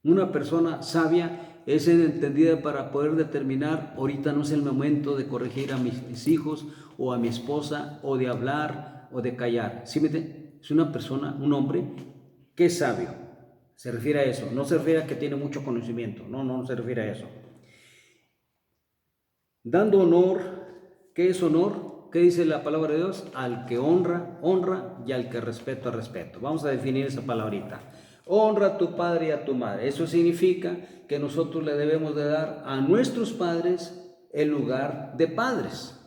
Una persona sabia es entendida para poder determinar, ahorita no es el momento de corregir a mis hijos o a mi esposa, o de hablar o de callar. ¿Sí me entiende? Es una persona, un hombre que es sabio. Se refiere a eso. No se refiere a que tiene mucho conocimiento. No se refiere a eso. Dando honor. ¿Qué es honor? ¿Qué dice la palabra de Dios? Al que honra, honra, y al que respeta, respeto. Vamos a definir esa palabrita. Honra a tu padre y a tu madre. Eso significa que nosotros le debemos de dar a nuestros padres el lugar de padres.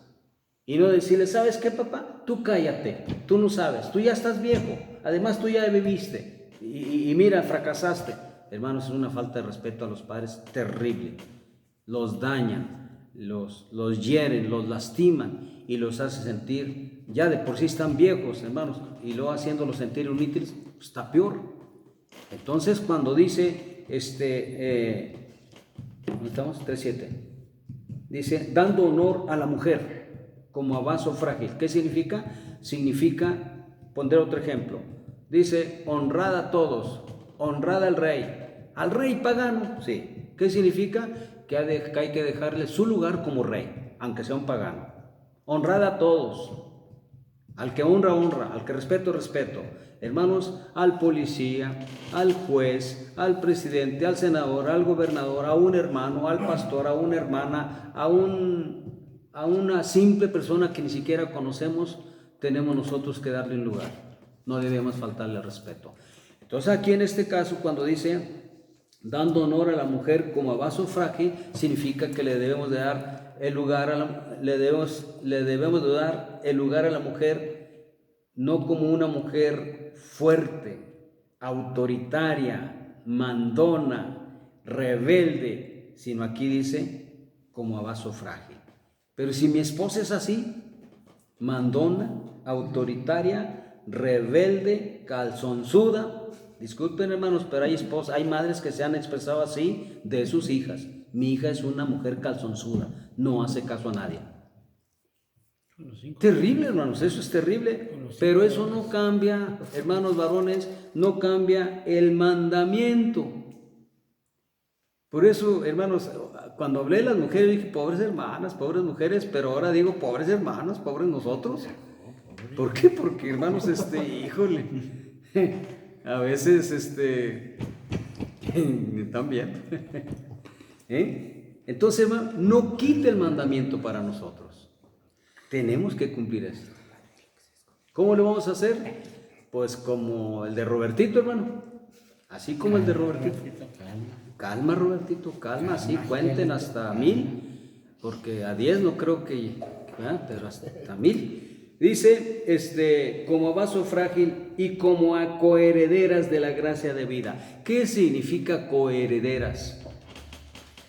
Y no decirle, ¿sabes qué, papá? Tú cállate, tú no sabes, tú ya estás viejo, además tú ya viviste y mira, fracasaste. Hermanos, es una falta de respeto a los padres terrible. Los dañan, los hieren, los lastiman y los hace sentir, ya de por sí están viejos, hermanos, y luego haciéndolos sentir inútiles, pues está peor. Entonces, cuando dice, ¿dónde estamos? 3:7, dice, dando honor a la mujer como a vaso frágil. ¿Qué significa? Significa, pondré otro ejemplo. Dice, honrad a todos, honrad al rey pagano, sí. ¿Qué significa? Que hay que dejarle su lugar como rey, aunque sea un pagano. Honrad a todos, al que honra, honra, al que respeto, respeto. Hermanos, al policía, al juez, al presidente, al senador, al gobernador, a un hermano, al pastor, a una hermana, a una simple persona que ni siquiera conocemos, tenemos nosotros que darle un lugar. No debemos faltarle el respeto. Entonces aquí en este caso, cuando dice dando honor a la mujer como a vaso frágil, significa que le debemos de dar el lugar le debemos de dar el lugar a la mujer, no como una mujer fuerte, autoritaria, mandona, rebelde, sino aquí dice como a vaso frágil. Pero si mi esposa es así, mandona, autoritaria, rebelde, calzonzuda, disculpen hermanos, pero hay madres que se han expresado así de sus hijas. Mi hija es una mujer calzonzuda, no hace caso a nadie. Terrible, hermanos, eso es terrible, pero eso no cambia, hermanos varones, no cambia el mandamiento. Por eso, hermanos, cuando hablé de las mujeres dije pobres hermanas, pobres mujeres, pero ahora digo pobres hermanos, pobres nosotros. ¿Por qué? Porque, hermanos, híjole, a veces, también. Entonces, hermano, no quite el mandamiento para nosotros. Tenemos que cumplir esto. ¿Cómo lo vamos a hacer? Pues como el de Robertito, hermano. Así como el de Robertito. Calma, Robertito, calma, así cuenten hasta 1000, porque a 10 no creo que, pero hasta 1000. Dice, como a vaso frágil y como a coherederas de la gracia de vida. ¿Qué significa coherederas?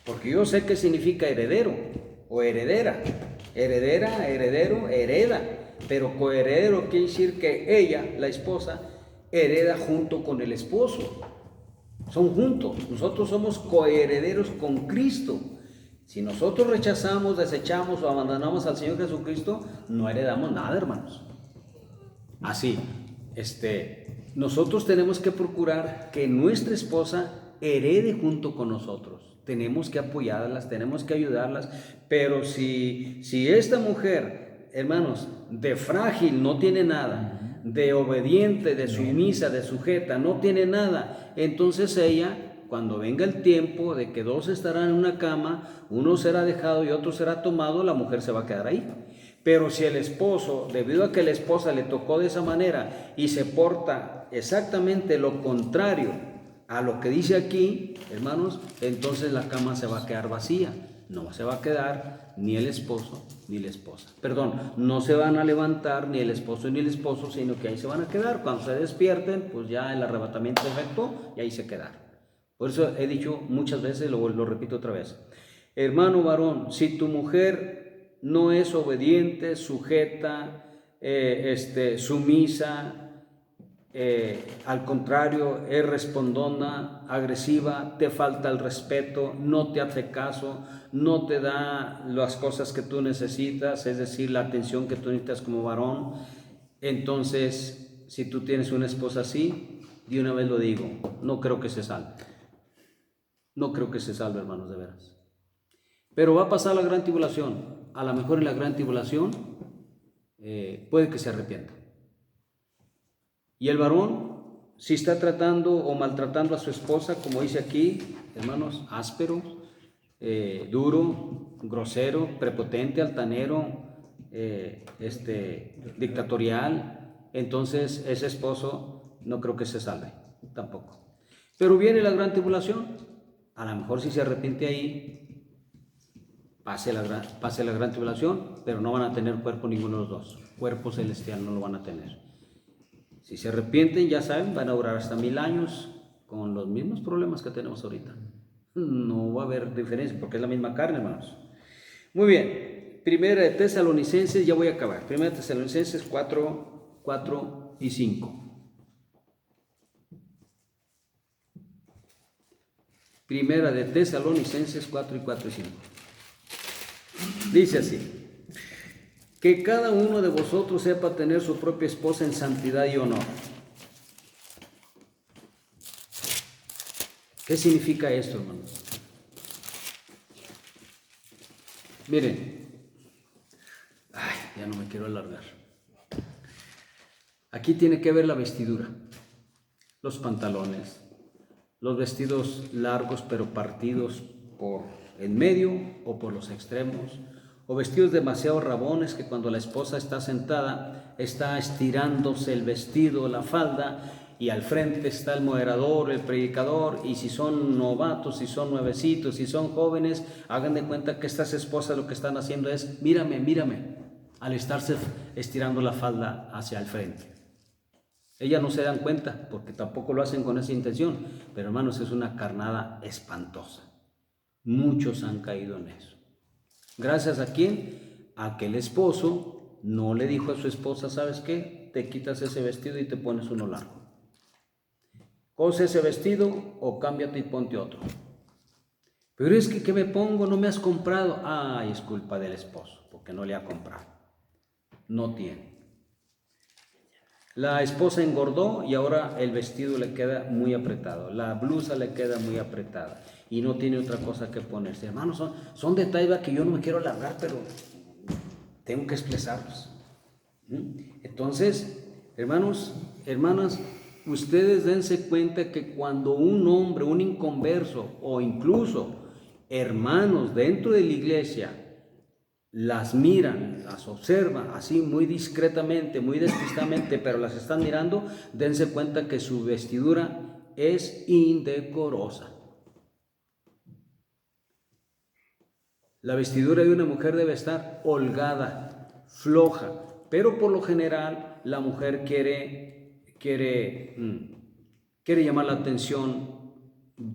Porque yo sé qué significa heredero o heredera. Heredera, heredero, hereda. Pero coheredero quiere decir que ella, la esposa, hereda junto con el esposo. Son juntos. Nosotros somos coherederos con Cristo. Si nosotros rechazamos, desechamos o abandonamos al Señor Jesucristo, no heredamos nada, hermanos. Así, nosotros tenemos que procurar que nuestra esposa herede junto con nosotros. Tenemos que apoyarlas, tenemos que ayudarlas, pero si esta mujer, hermanos, de frágil no tiene nada, de obediente, de sumisa, de sujeta, no tiene nada, entonces ella, cuando venga el tiempo de que dos estarán en una cama, uno será dejado y otro será tomado, la mujer se va a quedar ahí. Pero si el esposo, debido a que la esposa le tocó de esa manera y se porta exactamente lo contrario a lo que dice aquí, hermanos, entonces la cama se va a quedar vacía. No se va a quedar ni el esposo ni la esposa. Perdón, no se van a levantar ni el esposo ni el esposo, sino que ahí se van a quedar. Cuando se despierten, pues ya el arrebatamiento efectuó y ahí se quedaron. Por eso he dicho muchas veces, lo repito otra vez. Hermano varón, si tu mujer no es obediente, sujeta, sumisa, al contrario, es respondona, agresiva, te falta el respeto, no te hace caso, no te da las cosas que tú necesitas, es decir, la atención que tú necesitas como varón, entonces, si tú tienes una esposa así, de una vez lo digo, no creo que se salve. No creo que se salve, hermanos, de veras. Pero va a pasar la gran tribulación. A lo mejor en la gran tribulación puede que se arrepienta. Y el varón, si está tratando o maltratando a su esposa, como dice aquí, hermanos, áspero, duro, grosero, prepotente, altanero, dictatorial, entonces ese esposo no creo que se salve, tampoco. Pero viene la gran tribulación, a lo mejor si se arrepiente ahí, pase la gran tribulación, pero no van a tener cuerpo ninguno de los dos, cuerpo celestial no lo van a tener. Si se arrepienten, ya saben, van a durar hasta 1000 años con los mismos problemas que tenemos ahorita. No va a haber diferencia porque es la misma carne, hermanos. Muy bien, Primera de Tesalonicenses, ya voy a acabar. Primera de Tesalonicenses 4 y 5. Primera de Tesalonicenses 4 y 5. Dice así: que cada uno de vosotros sepa tener su propia esposa en santidad y honor. ¿Qué significa esto, hermanos? Miren, ya no me quiero alargar. Aquí tiene que ver la vestidura, los pantalones, los vestidos largos pero partidos por el medio o por los extremos, o vestidos demasiado rabones que cuando la esposa está sentada está estirándose el vestido, la falda, y al frente está el moderador, el predicador, y si son novatos, si son nuevecitos, si son jóvenes, hagan de cuenta que estas esposas lo que están haciendo es mírame, mírame, al estarse estirando la falda hacia el frente. Ellas no se dan cuenta porque tampoco lo hacen con esa intención, pero hermanos, es una carnada espantosa. Muchos han caído en eso. ¿Gracias a quién? A que el esposo no le dijo a su esposa, ¿sabes qué? Te quitas ese vestido y te pones uno largo. Cose ese vestido o cámbiate y ponte otro. Pero es que, ¿qué me pongo? No me has comprado. Ay, es culpa del esposo, porque no le ha comprado. No tiene. La esposa engordó y ahora el vestido le queda muy apretado, la blusa le queda muy apretada y no tiene otra cosa que ponerse. Hermanos, son detalles que yo no me quiero alargar, pero tengo que expresarlos. Entonces, hermanos, hermanas, ustedes dense cuenta que cuando un hombre, un inconverso o incluso hermanos dentro de la iglesia las miran, las observan así muy discretamente, muy despistadamente, pero las están mirando, dense cuenta que su vestidura es indecorosa. La vestidura de una mujer debe estar holgada, floja, pero por lo general la mujer quiere llamar la atención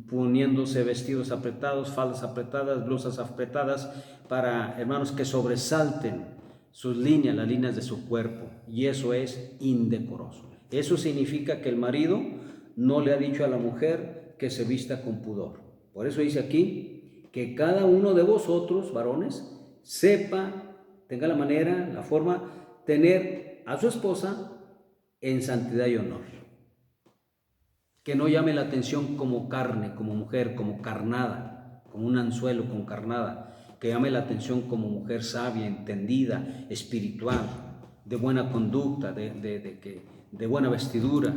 poniéndose vestidos apretados, faldas apretadas, blusas apretadas, para, hermanos, que sobresalten sus líneas, las líneas de su cuerpo, y eso es indecoroso. Eso significa que el marido no le ha dicho a la mujer que se vista con pudor. Por eso dice aquí que cada uno de vosotros, varones, sepa, tenga la manera, la forma, tener a su esposa en santidad y honor. Que no llame la atención como carne, como mujer, como carnada, como un anzuelo con carnada. Que llame la atención como mujer sabia, entendida, espiritual, de buena conducta, de buena vestidura.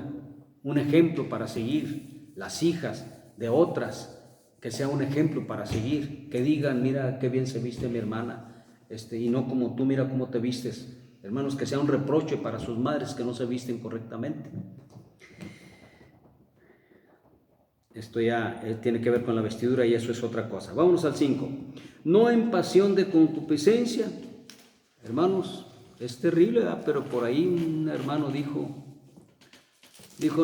Un ejemplo para seguir. Las hijas de otras, que sea un ejemplo para seguir. Que digan, mira qué bien se viste mi hermana, y no como tú, mira cómo te vistes. Hermanos, que sea un reproche para sus madres que no se visten correctamente. Esto ya tiene que ver con la vestidura y eso es otra cosa. Vámonos al 5. No en pasión de concupiscencia. Hermanos, es terrible, ¿verdad? Pero por ahí un hermano dijo,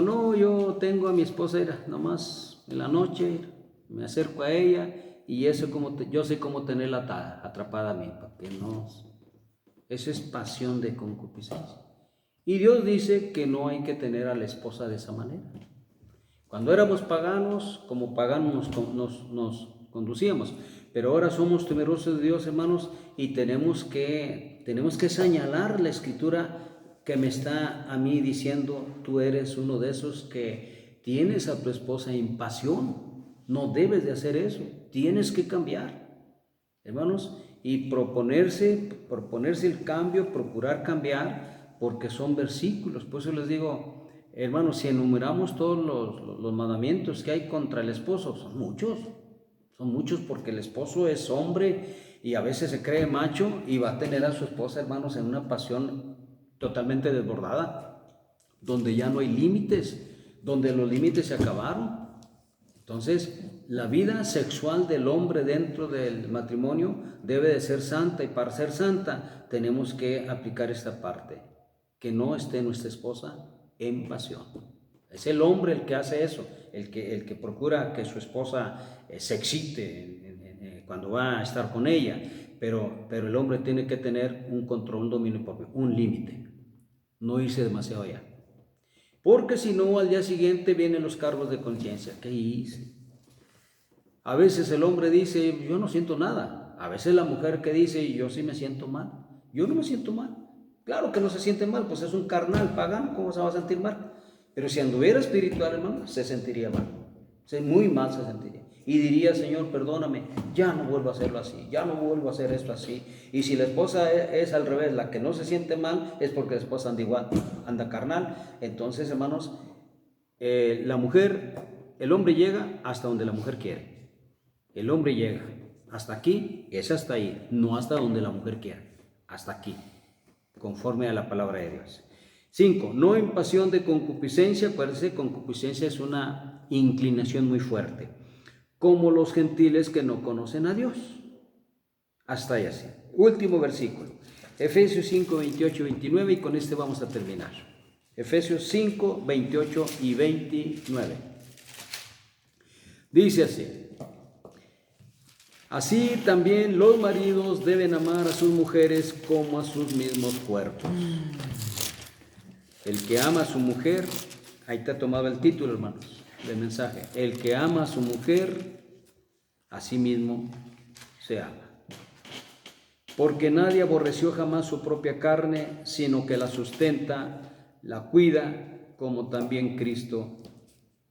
no, yo tengo a mi esposa, nomás en la noche me acerco a ella y eso yo sé cómo tenerla atrapada a mí, porque no. Eso es pasión de concupiscencia. Y Dios dice que no hay que tener a la esposa de esa manera. Cuando éramos paganos, como paganos nos conducíamos, pero ahora somos temerosos de Dios, hermanos, y tenemos que señalar la Escritura que me está a mí diciendo, tú eres uno de esos que tienes a tu esposa en pasión, no debes de hacer eso, tienes que cambiar, hermanos, y proponerse el cambio, procurar cambiar, porque son versículos. Por eso les digo, hermanos, si enumeramos todos los mandamientos que hay contra el esposo, son muchos porque el esposo es hombre y a veces se cree macho y va a tener a su esposa, hermanos, en una pasión totalmente desbordada, donde ya no hay límites, donde los límites se acabaron. Entonces, la vida sexual del hombre dentro del matrimonio debe de ser santa, y para ser santa tenemos que aplicar esta parte, que no esté nuestra esposa en pasión. Es el hombre el que hace eso, el que procura que su esposa se excite cuando va a estar con ella, pero el hombre tiene que tener un control, un dominio propio, un límite, no irse demasiado allá. Porque si no, al día siguiente vienen los cargos de conciencia. ¿Qué hice? A veces el hombre dice, yo no siento nada. A veces la mujer que dice, yo sí me siento mal. Yo no me siento mal. Claro que no se siente mal, pues es un carnal pagano, ¿cómo se va a sentir mal? Pero si anduviera espiritual, hermano, se sentiría mal. Muy mal se sentiría. Y diría, Señor, perdóname, ya no vuelvo a hacerlo así, ya no vuelvo a hacer esto así. Y si la esposa es al revés, la que no se siente mal, es porque la esposa anda igual, anda carnal. Entonces, hermanos, el hombre llega hasta donde la mujer quiere. El hombre llega hasta aquí es hasta ahí, no hasta donde la mujer quiera, hasta aquí, conforme a la palabra de Dios. 5. No en pasión de concupiscencia. Acuérdense, concupiscencia es una inclinación muy fuerte, como los gentiles que no conocen a Dios. Hasta ahí así. Último versículo, Efesios 5, 28 y 29, y con este vamos a terminar. Efesios 5, 28 y 29. Dice así: así también los maridos deben amar a sus mujeres como a sus mismos cuerpos. El que ama a su mujer, ahí está tomado el título, hermanos, del mensaje. El que ama a su mujer, a sí mismo se ama. Porque nadie aborreció jamás su propia carne, sino que la sustenta, la cuida, como también Cristo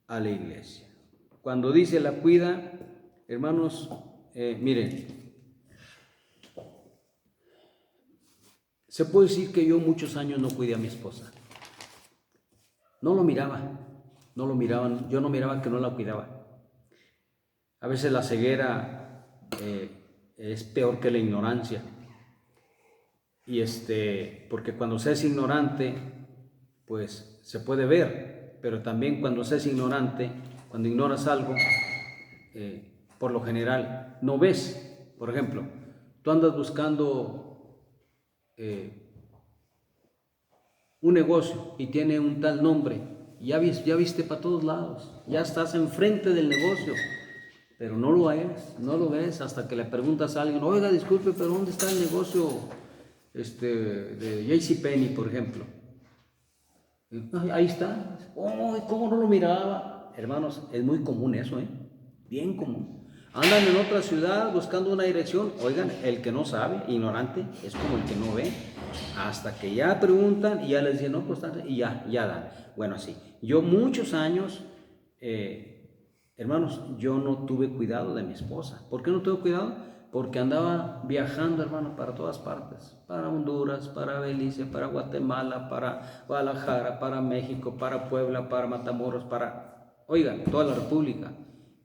a la iglesia. Cuando dice la cuida, hermanos, miren, se puede decir que yo muchos años no cuidé a mi esposa. No lo miraba, no lo miraban, yo no miraba que no la cuidaba. A veces la ceguera es peor que la ignorancia. Y porque cuando se es ignorante, pues se puede ver, pero también cuando se es ignorante, cuando ignoras algo, por lo general no ves. Por ejemplo, tú andas buscando un negocio y tiene un tal nombre, y ya viste para todos lados, ya estás enfrente del negocio, pero no lo ves hasta que le preguntas a alguien: oiga, disculpe, pero ¿dónde está el negocio de JCPenney, por ejemplo? Ahí está. Oh, ¿cómo no lo miraba? Hermanos, es muy común eso, bien común. Andan en otra ciudad buscando una dirección. Oigan, el que no sabe, ignorante, es como el que no ve. Hasta que ya preguntan y ya les dicen: no, pues y ya dan. Bueno, así. Yo muchos años, hermanos, yo no tuve cuidado de mi esposa. ¿Por qué no tuve cuidado? Porque andaba viajando, hermano, para todas partes. Para Honduras, para Belice, para Guatemala, para Guadalajara, para México, para Puebla, para Matamoros, oigan, toda la República.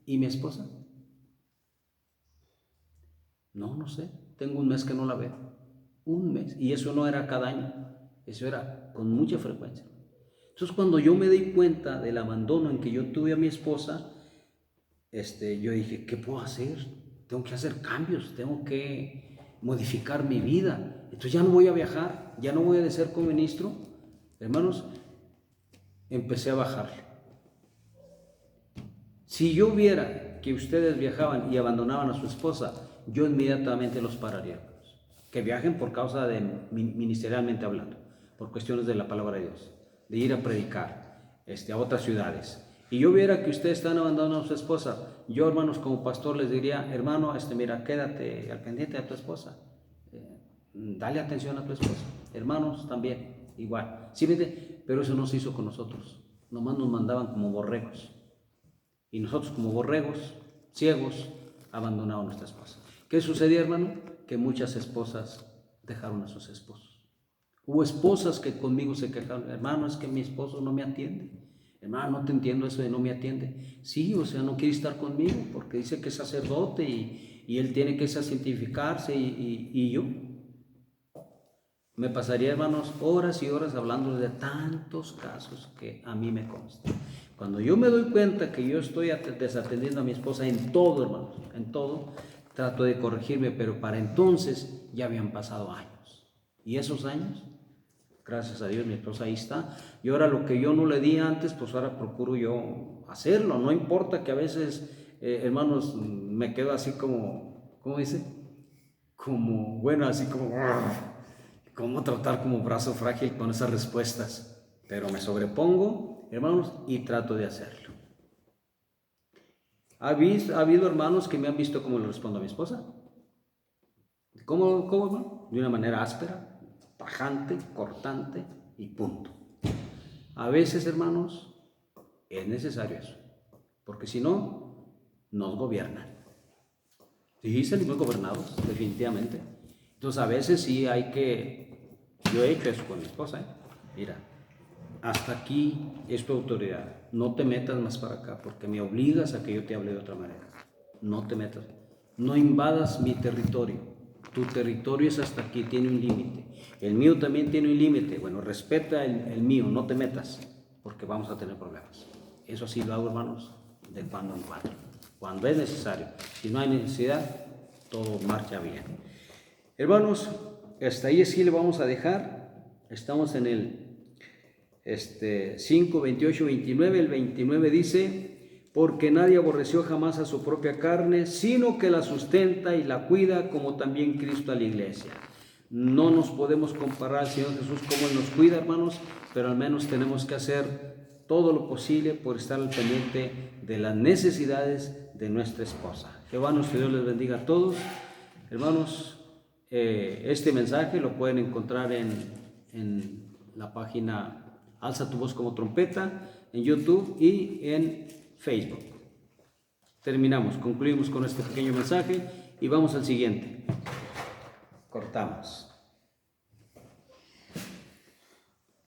¿Y mi esposa? No sé. Tengo un mes que no la veo. Un mes. Y eso no era cada año. Eso era con mucha frecuencia. Entonces, cuando yo me di cuenta del abandono en que yo tuve a mi esposa, yo dije: ¿qué puedo hacer? Tengo que hacer cambios, tengo que modificar mi vida. Entonces ya no voy a viajar, ya no voy a ser co-ministro. Hermanos, empecé a bajar. Si yo viera que ustedes viajaban y abandonaban a su esposa, yo inmediatamente los pararía. Que viajen por causa de, ministerialmente hablando, por cuestiones de la palabra de Dios, de ir a predicar a otras ciudades. Y yo viera que ustedes están abandonando a su esposa, yo, hermanos, como pastor les diría: hermano, mira, quédate al pendiente de tu esposa, dale atención a tu esposa. Hermanos, también, igual. ¿Sí, vete? Pero eso no se hizo con nosotros, nomás nos mandaban como borregos. Y nosotros, como borregos, ciegos, abandonamos a nuestra esposa. ¿Qué sucedía, hermano? Que muchas esposas dejaron a sus esposos. Hubo esposas que conmigo se quejaron: hermano, es que mi esposo no me atiende. Hermano, no te entiendo eso de no me atiende. Sí, o sea, no quiere estar conmigo porque dice que es sacerdote y él tiene que santificarse y yo. Me pasaría, hermanos, horas y horas hablando de tantos casos que a mí me consta. Cuando yo me doy cuenta que yo estoy desatendiendo a mi esposa en todo, hermanos, en todo, trato de corregirme, pero para entonces ya habían pasado años. Y esos años, gracias a Dios, mi esposa ahí está. Y ahora lo que yo no le di antes, pues ahora procuro yo hacerlo. No importa que a veces, hermanos, me quedo así como, ¿cómo dice? Como, bueno, así como, ¿cómo tratar como brazo frágil con esas respuestas? Pero me sobrepongo, hermanos, y trato de hacerlo. ¿Ha habido hermanos que me han visto cómo le respondo a mi esposa? ¿Cómo, hermano? De una manera áspera, tajante, cortante y punto. A veces, hermanos, es necesario eso, porque si no, nos gobiernan. Sí, salimos gobernados, definitivamente. Entonces, a veces sí hay que... Yo he hecho eso con mi esposa, Mira, hasta aquí es tu autoridad. No te metas más para acá, porque me obligas a que yo te hable de otra manera. No te metas. no invadas mi territorio. Tu territorio es hasta aquí, tiene un límite. El mío también tiene un límite. Bueno, respeta el mío, no te metas, porque vamos a tener problemas. Eso sí lo hago, hermanos, de cuando en cuando. Cuando es necesario. Si no hay necesidad, todo marcha bien. Hermanos, hasta ahí sí le vamos a dejar. Estamos en el 5, 28, 29. El 29 dice: porque nadie aborreció jamás a su propia carne, sino que la sustenta y la cuida, como también Cristo a la iglesia. No nos podemos comparar al Señor Jesús como Él nos cuida, hermanos, pero al menos tenemos que hacer todo lo posible por estar al pendiente de las necesidades de nuestra esposa. Jehová nuestro Dios les bendiga a todos. Hermanos, este mensaje lo pueden encontrar en la página Alza tu voz como trompeta, en YouTube y en Facebook. Concluimos con este pequeño mensaje y vamos al siguiente. Cortamos.